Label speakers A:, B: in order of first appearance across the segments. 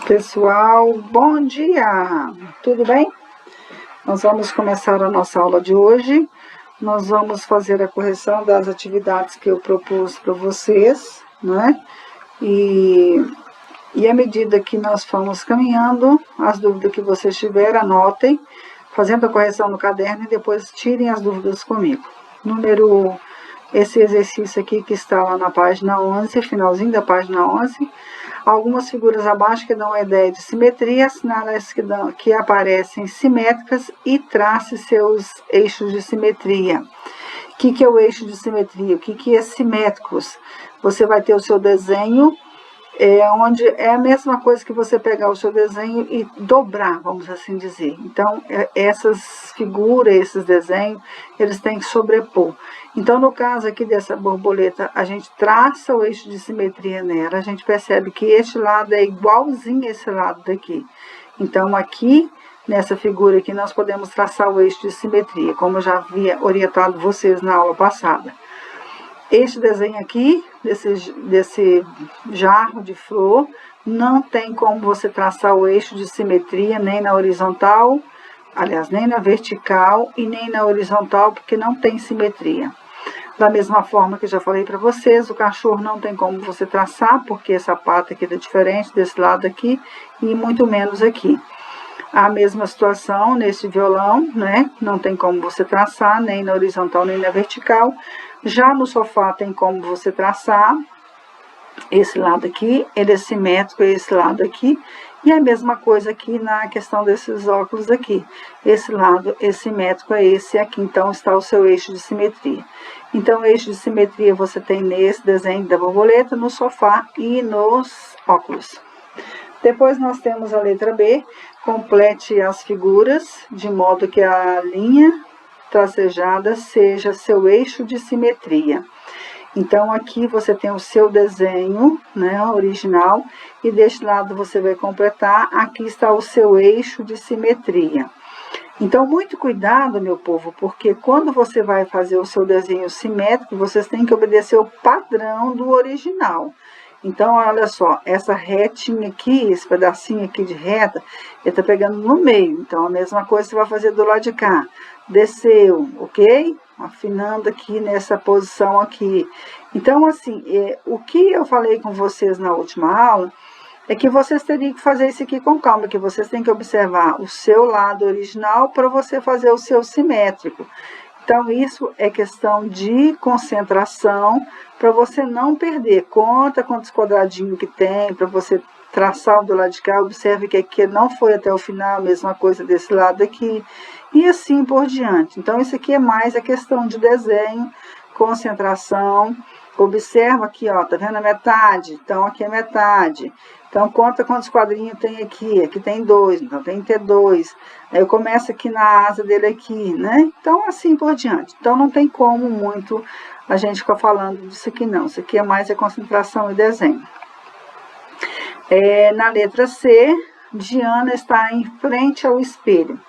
A: Pessoal, bom dia! Tudo bem? Nós vamos começar a nossa aula de hoje. Nós vamos fazer a correção das atividades que eu propus para vocês, né? E à medida que nós formos caminhando, as dúvidas que vocês tiverem, anotem, fazendo a correção no caderno e depois tirem as dúvidas comigo. Esse exercício aqui que está lá na página 11, finalzinho da página 11, algumas figuras abaixo que dão a ideia de simetria, assinale as que aparecem simétricas e trace seus eixos de simetria. O que é o eixo de simetria? O que é simétricos? Você vai ter o seu desenho, onde é a mesma coisa que você pegar o seu desenho e dobrar, vamos assim dizer. Então, essas figuras, esses desenhos, eles têm que sobrepor. Então, no caso aqui dessa borboleta, a gente traça o eixo de simetria nela, a gente percebe que este lado é igualzinho a esse lado daqui. Então, aqui, nessa figura aqui, nós podemos traçar o eixo de simetria, como eu já havia orientado vocês na aula passada. Este desenho aqui, desse jarro de flor, não tem como você traçar o eixo de simetria nem na horizontal, aliás, nem na vertical e nem na horizontal, porque não tem simetria. Da mesma forma que eu já falei para vocês, o cachorro não tem como você traçar, porque essa pata aqui é diferente desse lado aqui e muito menos aqui. A mesma situação nesse violão, né? Não tem como você traçar, nem na horizontal, nem na vertical. Já no sofá tem como você traçar. Esse lado aqui, ele é simétrico, esse lado aqui. E a mesma coisa aqui na questão desses óculos aqui. Esse lado é simétrico, é esse aqui. Então, está o seu eixo de simetria. Então, o eixo de simetria você tem nesse desenho da borboleta, no sofá e nos óculos. Depois nós temos a letra B, complete as figuras, de modo que a linha tracejada seja seu eixo de simetria. Então, aqui você tem o seu desenho, né, original, e deste lado você vai completar, aqui está o seu eixo de simetria. Então, muito cuidado, meu povo, porque quando você vai fazer o seu desenho simétrico, vocês têm que obedecer o padrão do original. Então, olha só, essa retinha aqui, esse pedacinho aqui de reta, ele tá pegando no meio. Então, a mesma coisa você vai fazer do lado de cá. Desceu, ok? Afinando aqui nessa posição aqui. Então, assim, o que eu falei com vocês na última aula é que vocês teriam que fazer isso aqui com calma, que vocês têm que observar o seu lado original para você fazer o seu simétrico. Então, isso é questão de concentração para você não perder. Conta quantos quadradinhos que tem para você traçar o do lado de cá. Observe que aqui não foi até o final, a mesma coisa desse lado aqui. E assim por diante. Então, isso aqui é mais a questão de desenho, concentração. Observa aqui, ó, tá vendo a metade? Então, aqui é metade. Então, conta quantos quadrinhos tem aqui. Aqui tem 2, então tem que ter 2. Aí eu começo aqui na asa dele aqui, né? Então, assim por diante. Então, não tem como muito a gente ficar falando disso aqui, não. Isso aqui é mais a concentração e desenho. Na letra C, Diana está em frente ao espelho.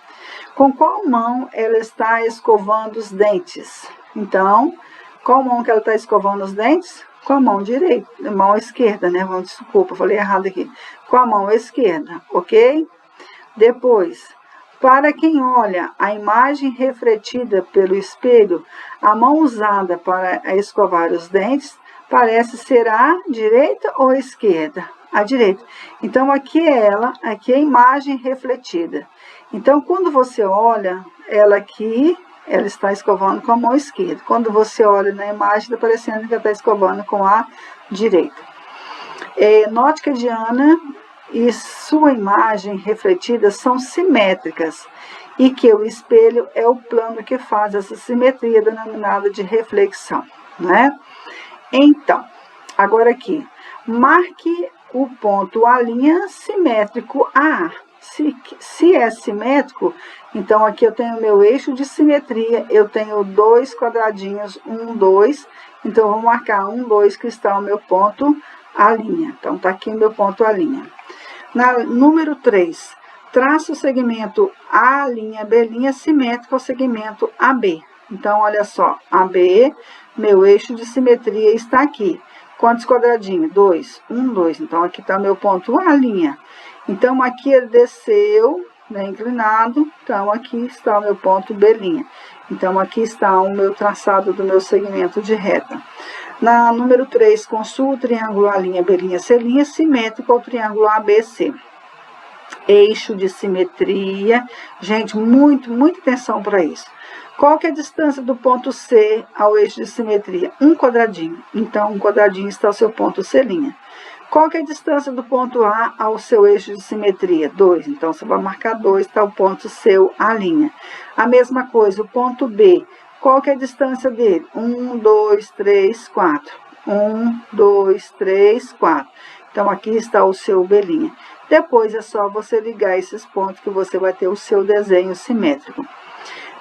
A: Com qual mão ela está escovando os dentes? Então, qual mão que ela está escovando os dentes? Com a mão direita, mão esquerda, né? Desculpa, falei errado aqui. Com a mão esquerda, ok? Depois, para quem olha a imagem refletida pelo espelho, a mão usada para escovar os dentes parece ser a direita ou a esquerda? A direita. Então, aqui é ela, aqui é a imagem refletida. Então, quando você olha ela aqui, ela está escovando com a mão esquerda. Quando você olha na imagem, está parecendo que ela está escovando com a direita. Note que a Diana e sua imagem refletida são simétricas e que o espelho é o plano que faz essa simetria denominada de reflexão, né? Então, agora aqui, marque o ponto A' simétrico a. Se é simétrico, então aqui eu tenho meu eixo de simetria, eu tenho 2 quadradinhos, 1, 2, então eu vou marcar 1, 2, que está o meu ponto A'. Então, tá aqui o meu ponto A'. Número 3, traça o segmento A', B' simétrico ao segmento AB. Então, olha só, AB, meu eixo de simetria está aqui. Quantos quadradinhos? 2. 1, 2. Então, aqui está meu ponto A'. Então, aqui ele desceu, né, inclinado. Então, aqui está o meu ponto B'. Então, aqui está o meu traçado do meu segmento de reta. Na número 3, construa o triângulo A', B', C', simétrico ao triângulo ABC. Eixo de simetria. Gente, muita atenção para isso. Qual que é a distância do ponto C ao eixo de simetria? 1 quadradinho. Então, 1 quadradinho está o seu ponto C'. Qual que é a distância do ponto A ao seu eixo de simetria? 2. Então, você vai marcar 2, está o ponto seu A'. A mesma coisa, o ponto B. Qual que é a distância dele? 1, 2, 3, 4. 1, 2, 3, 4. Então, aqui está o seu B'. Depois, é só você ligar esses pontos que você vai ter o seu desenho simétrico.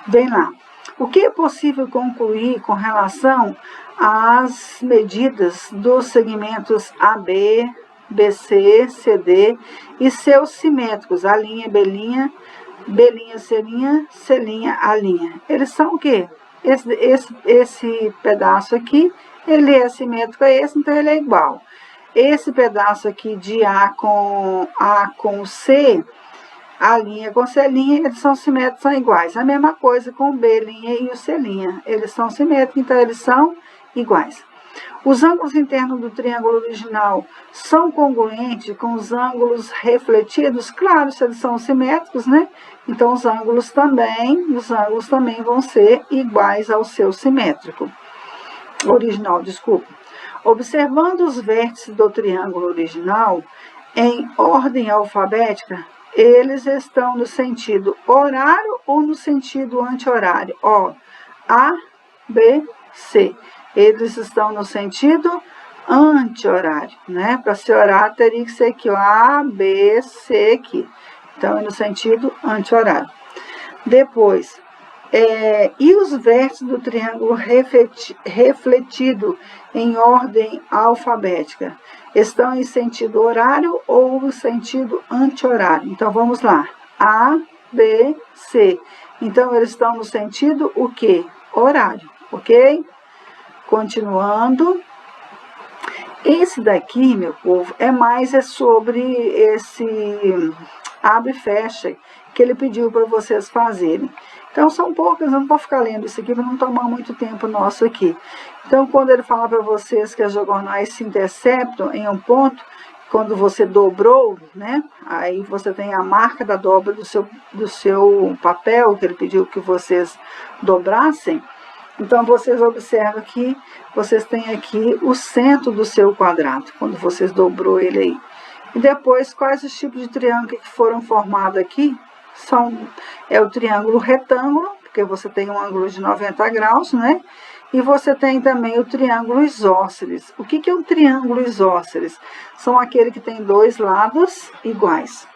A: Vem lá. O que é possível concluir com relação às medidas dos segmentos AB, BC, CD e seus simétricos, A', B', B', C', C', A'. Eles são o quê? Esse pedaço aqui, ele é simétrico a esse, então ele é igual. Esse pedaço aqui de A com C, A' com C', eles são simétricos, são iguais. A mesma coisa com o B' e o C'. Eles são simétricos, então eles são iguais. Os ângulos internos do triângulo original são congruentes com os ângulos refletidos? Claro, se eles são simétricos, né? Então, os ângulos também vão ser iguais ao seu simétrico. Original, desculpa. Observando os vértices do triângulo original, em ordem alfabética, eles estão no sentido horário ou no sentido anti-horário? Ó, A, B, C. Eles estão no sentido anti-horário, né? Para ser horário, teria que ser aqui, ó, A, B, C aqui. Então, é no sentido anti-horário. Depois, e os vértices do triângulo refletido em ordem alfabética? Estão em sentido horário ou sentido anti-horário? Então, vamos lá. A, B, C. Então, eles estão no sentido o quê? Horário, ok? Continuando. Esse daqui, meu povo, é sobre esse abre e fecha que ele pediu para vocês fazerem. Então, são poucas, eu não vou ficar lendo isso aqui para não tomar muito tempo nosso aqui. Então, quando ele fala para vocês que as diagonais se interceptam em um ponto, quando você dobrou, né? Aí você tem a marca da dobra do seu papel, que ele pediu que vocês dobrassem. Então, vocês observam que vocês têm aqui o centro do seu quadrado, quando vocês dobrou ele aí. E depois, quais os tipos de triângulo que foram formados aqui? É o triângulo retângulo, porque você tem um ângulo de 90 graus, né? E você tem também o triângulo isósceles. O que é um triângulo isósceles? São aquele que tem dois lados iguais.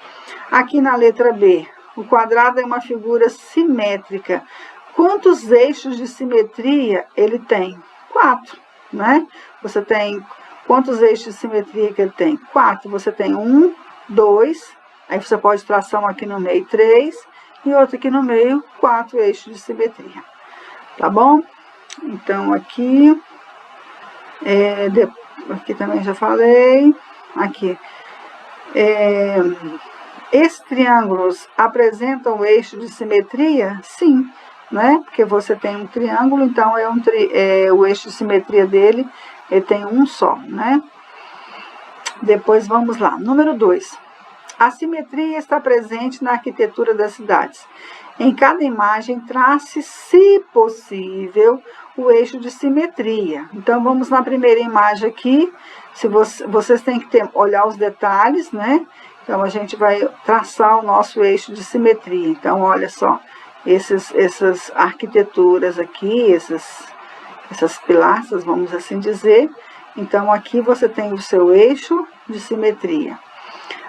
A: Aqui na letra B, o quadrado é uma figura simétrica. Quantos eixos de simetria ele tem? 4, né? Você tem quantos eixos de simetria que ele tem? 4. Você tem 1, 2, aí você pode traçar um aqui no meio, 3, e outro aqui no meio, 4 eixos de simetria. Tá bom? Então, aqui também já falei. Aqui. Esses triângulos apresentam eixo de simetria? Sim. Né? Porque você tem um triângulo, então o eixo de simetria dele, ele tem um só, né? Depois vamos lá. Número 2. A simetria está presente na arquitetura das cidades. Em cada imagem, trace, se possível, o eixo de simetria. Então, vamos na primeira imagem aqui. Se vocês têm que olhar os detalhes, né? Então, a gente vai traçar o nosso eixo de simetria. Então, olha só. Essas arquiteturas aqui, essas pilastras, vamos assim dizer. Então, aqui você tem o seu eixo de simetria.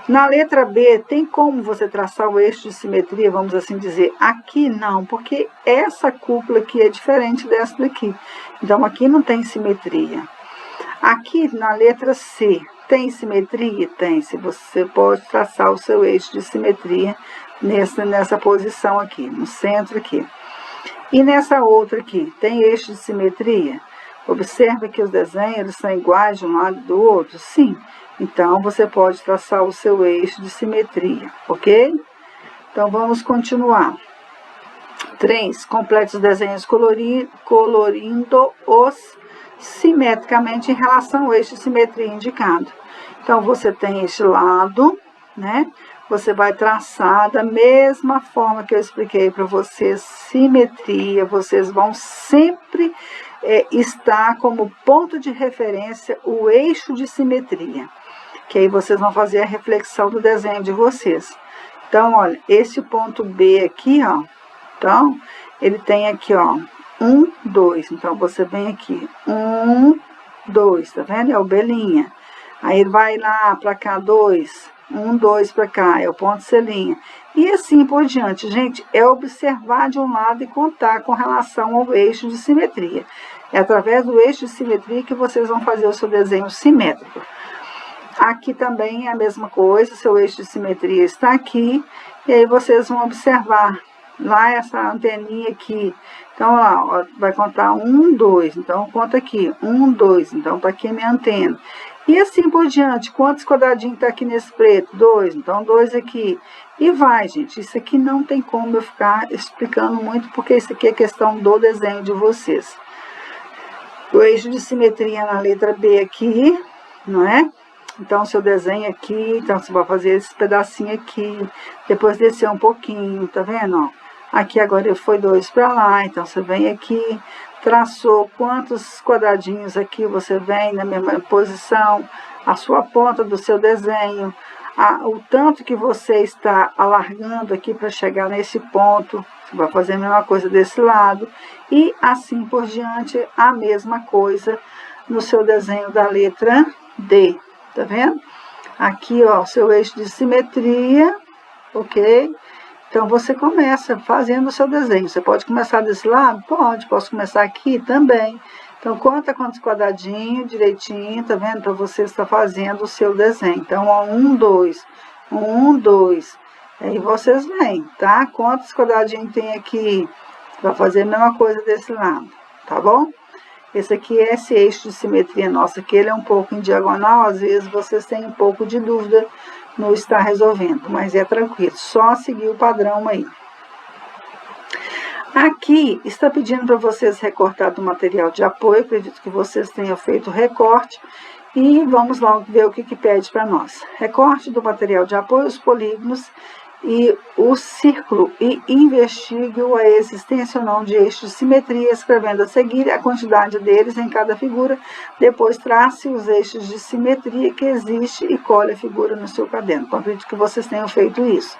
A: Na letra B, tem como você traçar o eixo de simetria, vamos assim dizer? Aqui não, porque essa cúpula aqui é diferente dessa daqui. Então, aqui não tem simetria. Aqui, na letra C, tem simetria? Tem. Se você pode traçar o seu eixo de simetria nessa posição aqui, no centro aqui. E nessa outra aqui, tem eixo de simetria? Observa que os desenhos eles são iguais de um lado e do outro? Sim. Então, você pode traçar o seu eixo de simetria, ok? Então, vamos continuar. 3. Complete os desenhos colorindo-os simetricamente em relação ao eixo de simetria indicado. Então, você tem este lado, né? Você vai traçar da mesma forma que eu expliquei para vocês, simetria. Vocês vão sempre estar como ponto de referência o eixo de simetria. Que aí vocês vão fazer a reflexão do desenho de vocês. Então, olha, esse ponto B aqui, ó. Então, ele tem aqui, ó, 1, 2. Então, você vem aqui, 1, 2, tá vendo? É o belinha. Aí, ele vai lá para cá, 2, 1, 2 para cá, é o ponto C'. E assim por diante. Gente, é observar de um lado e contar com relação ao eixo de simetria. É através do eixo de simetria que vocês vão fazer o seu desenho simétrico. Aqui também é a mesma coisa, seu eixo de simetria está aqui, e aí vocês vão observar lá essa anteninha aqui. Então, lá, ó, vai contar 1, 2, então conta aqui, 1, 2, então tá aqui a minha antena. E assim por diante, quantos quadradinhos tá aqui nesse preto? 2, então 2 aqui. E vai, gente, isso aqui não tem como eu ficar explicando muito, porque isso aqui é questão do desenho de vocês. O eixo de simetria na letra B aqui, não é? Então, seu desenho aqui, então você vai fazer esse pedacinho aqui, depois descer um pouquinho, tá vendo, ó? Aqui agora foi 2 para lá, então você vem aqui, traçou quantos quadradinhos aqui você vem na mesma posição, a sua ponta do seu desenho, o tanto que você está alargando aqui para chegar nesse ponto, você vai fazer a mesma coisa desse lado, e assim por diante, a mesma coisa no seu desenho da letra D. Tá vendo? Aqui, ó, o seu eixo de simetria, ok? Então, você começa fazendo o seu desenho. Você pode começar desse lado? Pode. Posso começar aqui também. Então, conta quantos quadradinhos direitinho, tá vendo? Para você estar fazendo o seu desenho. Então, ó, 1, 2, 1, 2. Aí, vocês vêm, tá? Quantos quadradinhos tem aqui? Vai fazer a mesma coisa desse lado, tá bom? Esse aqui é esse eixo de simetria nossa, que ele é um pouco em diagonal, às vezes vocês têm um pouco de dúvida no estar resolvendo, mas é tranquilo, só seguir o padrão aí. Aqui está pedindo para vocês recortar do material de apoio, acredito que vocês tenham feito o recorte, e vamos lá ver o que pede para nós. Recorte do material de apoio, os polígonos e o círculo, e investigue a existência ou não de eixos de simetria, escrevendo a seguir a quantidade deles em cada figura, depois trace os eixos de simetria que existe e colhe a figura no seu caderno. Então, acredito que vocês tenham feito isso.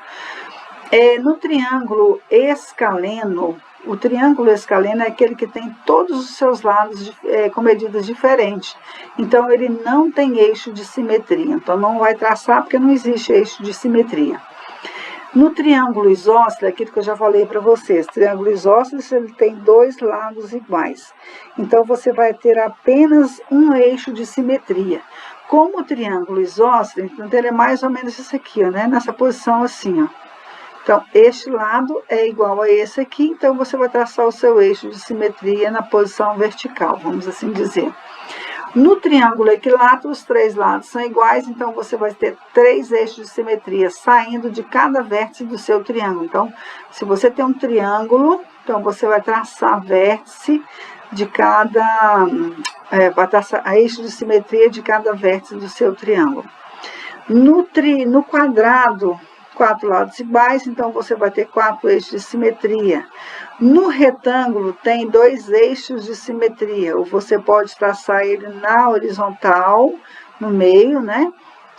A: No triângulo escaleno, o triângulo escaleno é aquele que tem todos os seus lados com medidas diferentes. Então, ele não tem eixo de simetria. Então, não vai traçar porque não existe eixo de simetria. No triângulo isósceles, aquilo que eu já falei para vocês, triângulo isósceles ele tem 2 lados iguais. Então, você vai ter apenas um eixo de simetria. Como o triângulo isósceles, então ele é mais ou menos isso aqui, ó, né? Nessa posição assim, ó. Então, este lado é igual a esse aqui, então você vai traçar o seu eixo de simetria na posição vertical, vamos assim dizer. No triângulo equilátero, os 3 lados são iguais, então você vai ter 3 eixos de simetria saindo de cada vértice do seu triângulo. Então, se você tem um triângulo, então você vai traçar vértice de cada... vai traçar a eixo de simetria de cada vértice do seu triângulo. No quadrado, 4 lados iguais, então você vai ter 4 eixos de simetria. No retângulo tem 2 eixos de simetria, ou você pode traçar ele na horizontal, no meio, né?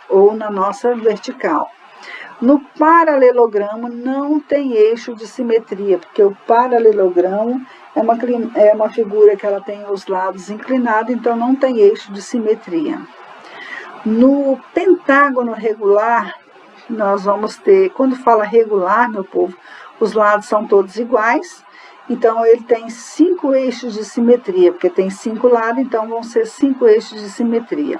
A: Ou na nossa vertical. No paralelogramo não tem eixo de simetria, porque o paralelogramo é uma figura que ela tem os lados inclinados, então não tem eixo de simetria. No pentágono regular, nós vamos ter, quando fala regular, meu povo, os lados são todos iguais, então ele tem 5 eixos de simetria, porque tem 5 lados, então vão ser 5 eixos de simetria.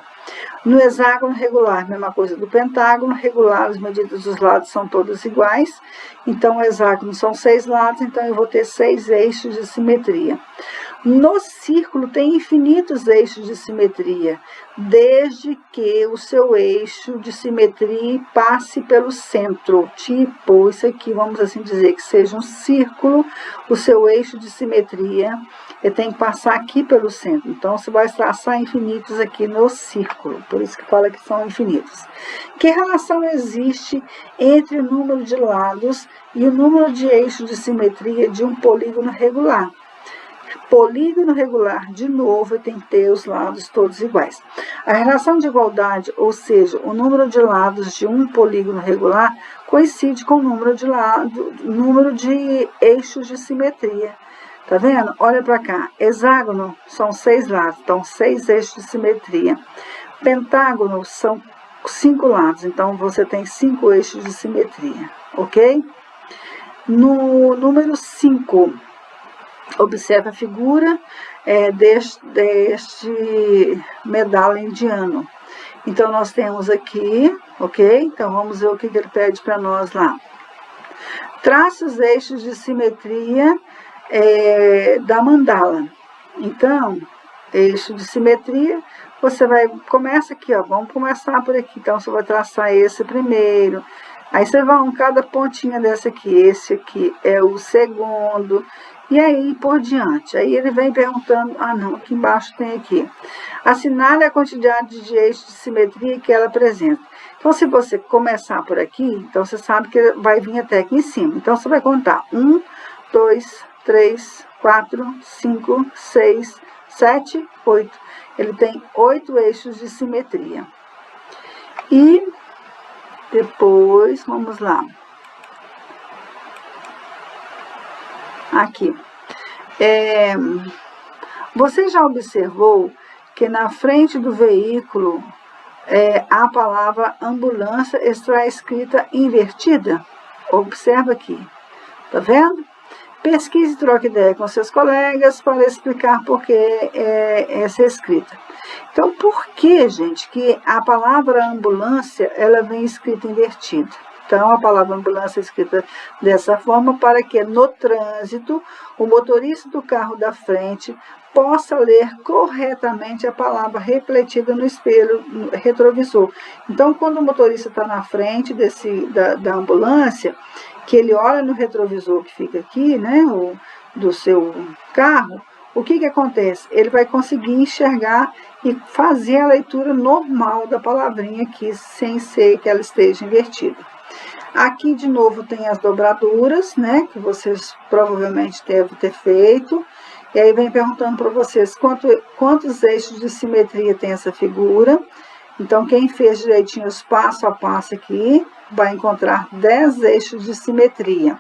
A: No hexágono regular, mesma coisa do pentágono, regular, as medidas dos lados são todas iguais, então o hexágono são 6 lados, então eu vou ter 6 eixos de simetria. No círculo tem infinitos eixos de simetria, desde que o seu eixo de simetria passe pelo centro. Tipo, isso aqui, vamos assim dizer, que seja um círculo, o seu eixo de simetria tem que passar aqui pelo centro. Então, você vai traçar infinitos aqui no círculo, por isso que fala que são infinitos. Que relação existe entre o número de lados e o número de eixos de simetria de um polígono regular? Polígono regular, de novo, tem que ter os lados todos iguais. A relação de igualdade, ou seja, o número de lados de um polígono regular, coincide com o número de eixos de simetria. Tá vendo? Olha para cá. Hexágono são 6 lados, então 6 eixos de simetria. Pentágono são 5 lados, então você tem 5 eixos de simetria, ok? No número 5, observe a figura deste medalha indiano. Então, nós temos aqui, ok? Então, vamos ver o que ele pede para nós lá. Trace os eixos de simetria da mandala. Então, eixo de simetria, você começa aqui, ó, vamos começar por aqui. Então, você vai traçar esse primeiro. Aí, você vai cada pontinha dessa aqui. Esse aqui é o segundo. E aí, por diante. Aí, ele vem perguntando, não, aqui embaixo tem aqui. Assinale a quantidade de eixos de simetria que ela apresenta. Então, se você começar por aqui, então você sabe que vai vir até aqui em cima. Então, você vai contar 1, 2, 3, 4, 5, 6, 7, 8. Ele tem 8 eixos de simetria. E depois, vamos lá. Aqui. Você já observou que na frente do veículo a palavra ambulância está escrita invertida? Observa aqui. Tá vendo? Pesquise e troque ideia com seus colegas para explicar por que essa é escrita. Então, por que, gente, que a palavra ambulância, ela vem escrita invertida? Então, a palavra ambulância é escrita dessa forma para que no trânsito, o motorista do carro da frente possa ler corretamente a palavra refletida no espelho retrovisor. Então, quando o motorista está na frente da ambulância, que ele olha no retrovisor que fica aqui, né, do seu carro, o que acontece? Ele vai conseguir enxergar e fazer a leitura normal da palavrinha aqui, sem ser que ela esteja invertida. Aqui, de novo, tem as dobraduras, né, que vocês provavelmente devem ter feito. E aí vem perguntando para vocês quantos eixos de simetria tem essa figura. Então, quem fez direitinho os passo a passo aqui, vai encontrar 10 eixos de simetria.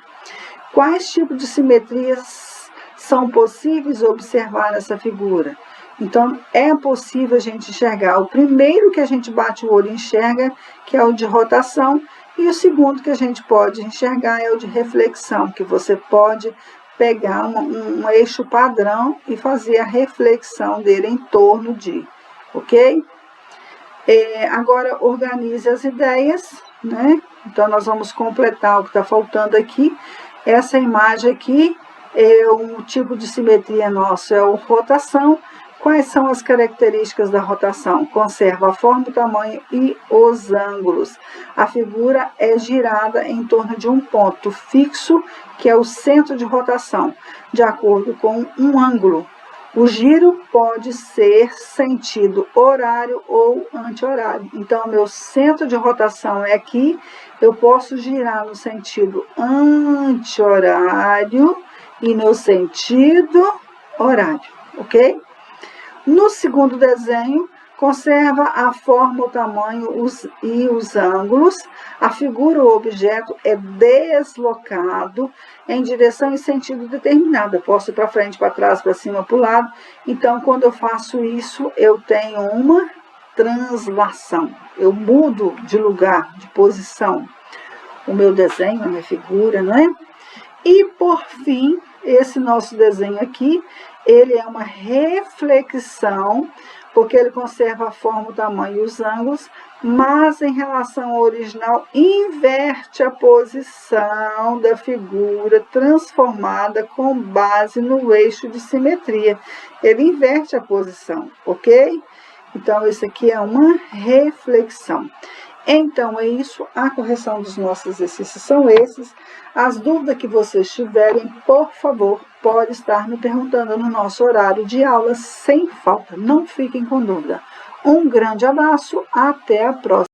A: Quais tipos de simetrias são possíveis observar nessa figura? Então, é possível a gente enxergar. O primeiro que a gente bate o olho e enxerga, que é o de rotação, e o segundo que a gente pode enxergar é o de reflexão, que você pode pegar um eixo padrão e fazer a reflexão dele em torno de, ok? Agora, organize as ideias, né? Então, nós vamos completar o que está faltando aqui. Essa imagem aqui, o tipo de simetria nosso é a rotação. Quais são as características da rotação? Conserva a forma, o tamanho e os ângulos. A figura é girada em torno de um ponto fixo, que é o centro de rotação, de acordo com um ângulo. O giro pode ser sentido horário ou anti-horário. Então, o meu centro de rotação é aqui. Eu posso girar no sentido anti-horário e no sentido horário, ok? No segundo desenho, conserva a forma, o tamanho e os ângulos. A figura ou objeto é deslocado em direção e sentido determinado. Eu posso ir para frente, para trás, para cima, para o lado. Então, quando eu faço isso, eu tenho uma translação. Eu mudo de lugar, de posição, o meu desenho, a minha figura, né? E, por fim, esse nosso desenho aqui, ele é uma reflexão porque ele conserva a forma, o tamanho e os ângulos, mas em relação ao original, inverte a posição da figura transformada com base no eixo de simetria. Ele inverte a posição, ok? Então, isso aqui é uma reflexão. Então, é isso. A correção dos nossos exercícios são esses. As dúvidas que vocês tiverem, por favor, pode estar me perguntando no nosso horário de aula sem falta. Não fiquem com dúvida. Um grande abraço. Até a próxima.